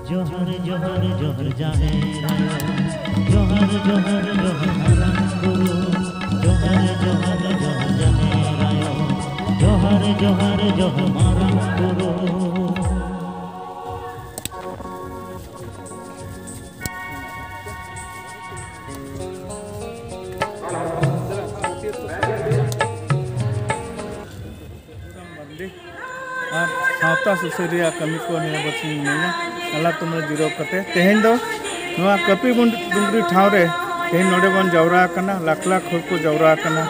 जोहर जोहर जोहर जाहे जोहर जोहर जोहर हरम गुरु जोहर जोहर जोहर जाहे रायो जोहर जोहर जोहर हरम गुरु और सावता सुसरिया कमी को निया बची मिना अल्लाह तुमरे जिरो कते तेहेन दो नवा कपी डुंगरी ठाव रे तेहेन नोडे बन जावरा कना लाख लाख हर को जावरा कना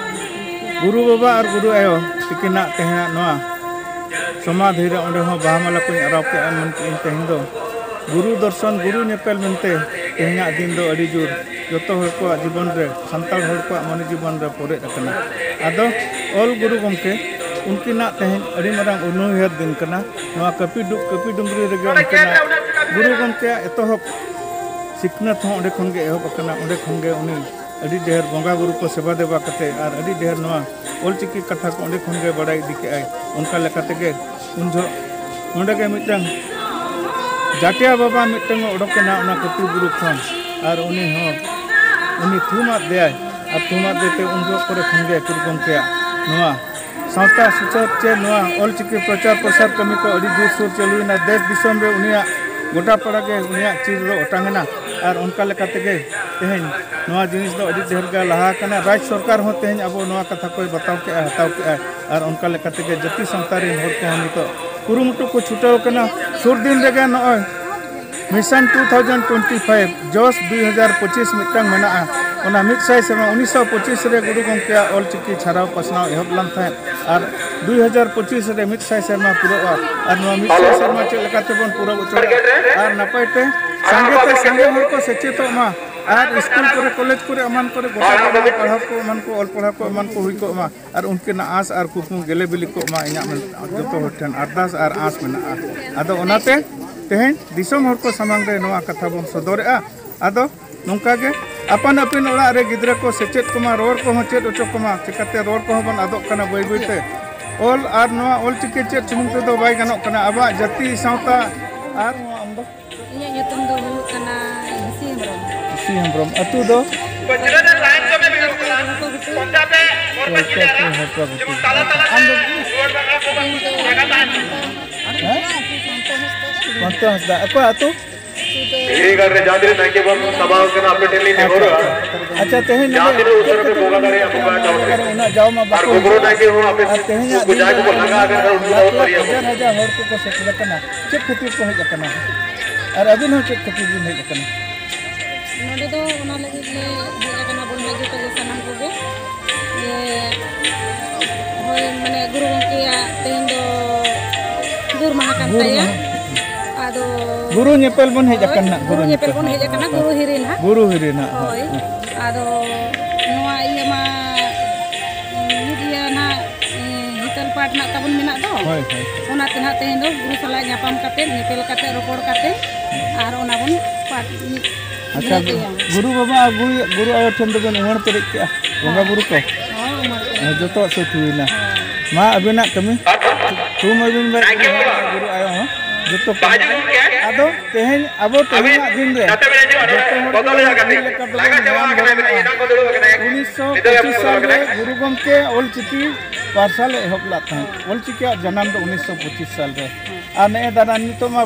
गुरु बाबा और गुरु आयो तिकिना तेहेना नवा समाधि रे ओंडे हो बाहमाला को अराव के मन के तेहेन दो गुरु दर्शन गुरु नेपेल मनते तेहेना दिन दो अड़ी जुर जतो हर को जीवन रे संताल हर को मन जीवन रे पोरे रकना आदो ऑल गुरु गमके उनकिना तेहेन अड़ी मरांग उनुहर दिन कना नवा कपी डुंगरी रेगे उनकिना गुरु गमके एतहब सिकनत हो ओंडे खनगे एहब कना ओंडे खनगे उनी अड़ी ढेर बंगा गुरु को सेवा देवा कते और अड़ी ढेर नवा ऑलचिकी कथा को ओंडे खनगे बड़ाई दिके आय उनका लेकातेगे उनजो नोंडेगे मिटन जाटिया बाबा मिटन ओडकना ओना कपी गुरु खन और उनी हो उनी थुमा देय और थुमा देते उनजो करे खनगे गुरु गमके नवा सावता सुचर चे नवा ऑलचिकी प्रचार प्रसार कमी को अड़ी जोर सोर चलुना देश दिसम रे उनिया गोटा पड़ा के उनिया चीज दो ओटांगना और उनका लेकातेगे तेहेन नवा जिनिस दो अड़ी ढेर गा लहा कना राज्य सरकार हो तेहेन अब नवा कथा कोई बताव के हताव के और उनका लेकातेगे जति संतारी होर को हम तो कुरुमुटु को छुटाव कना सुर दिन रेगे नय मिशन 2025 जोश 2025 मिटंग मेना ओना मिट साइ सेमा 1925 रे गुरु गमके ऑलचिकी छाराव पसनाव एहब लन थाय और 2025 रे मिट साइ सेमा पुरा और नवा मिट साइ सेमा चे लेकाते बन पुरा उचड़ और नपायते संगे हर को सचेतो मा और स्कूल करे कॉलेज करे अमान करे गोटा पढ़ाव को मन को ऑल पढ़ाव को मन को हुई को मा और उनके ना आस और कुकु गेले बिली को मा इना जतो होठन अरदास और आस मेना आदो ओनाते तेहेन दिसम हर को सामांग रे नवा कथा बन सदरेआ आदो नोंका गे अपन अपन ओड़ा रे गिद्रा को सेचेत कोमा रोड को चेत ओचो कोमा चिकाते रोड को बन आदोक कना बई बईते ऑल और नवा ऑल चिके चेत सुमुंग ते दो बाय गानोक कना आबा जाति सावता और आमदो इया युतुम दो हुयु कना सी हमरम अतु दो बजरन लाइन को में बिलो कना पंजा पे और बजरे जो ताला ताला रोड बंगला को जगह है मत हसदा अको अतु ठीक है जादिर थैंक यू बहुत सबाव करना अपने टेली ने हो रहा अच्छा तेहेन जादिर उधर पे बोगा करे आपको बात जाओ ना जाओ मा और गुरु थैंक यू आपे गुजाय को लगा अगर उनको बहुत बढ़िया हजार हर को सेट कना चेक खतिर को हे कना और अबिन हो चेक खतिर दिन हे कना नोडे दो ओना लगी ले हे कना बोल लगे तो सनम को गे ये होय माने गुरु गमके तेन दो गुरु महाकाम ताया आदो गुरु नेपल बन हेज कना गुरु नेपल बन हेज कना गुरु हिरिन हा होय आदो नोआ इया मा मिडिया ना हितल पाट ना तबन मेना दो होय ओना तेना तेन दो गुरु सला न्यापाम काते नेपल काते रोपड़ काते और ओना बन पाट अच्छा गुरु बाबा गुरु आयो ठन दो बन उमर पेरे के बंगा गुरु को जतो से थुइना मा अबिना कमी तुम अबिन बाय गुरु आयो हो जतो आदो तेहेन अबो तेहेन दिन रे बदल लगा जवान करे इना को दड़ो करे 1925 साल रे गुरु गमके ऑलचिकी पाठशाला एहबला था ऑलचिकी जन्म दो 1925 साल रे आ ने दादा नितो मा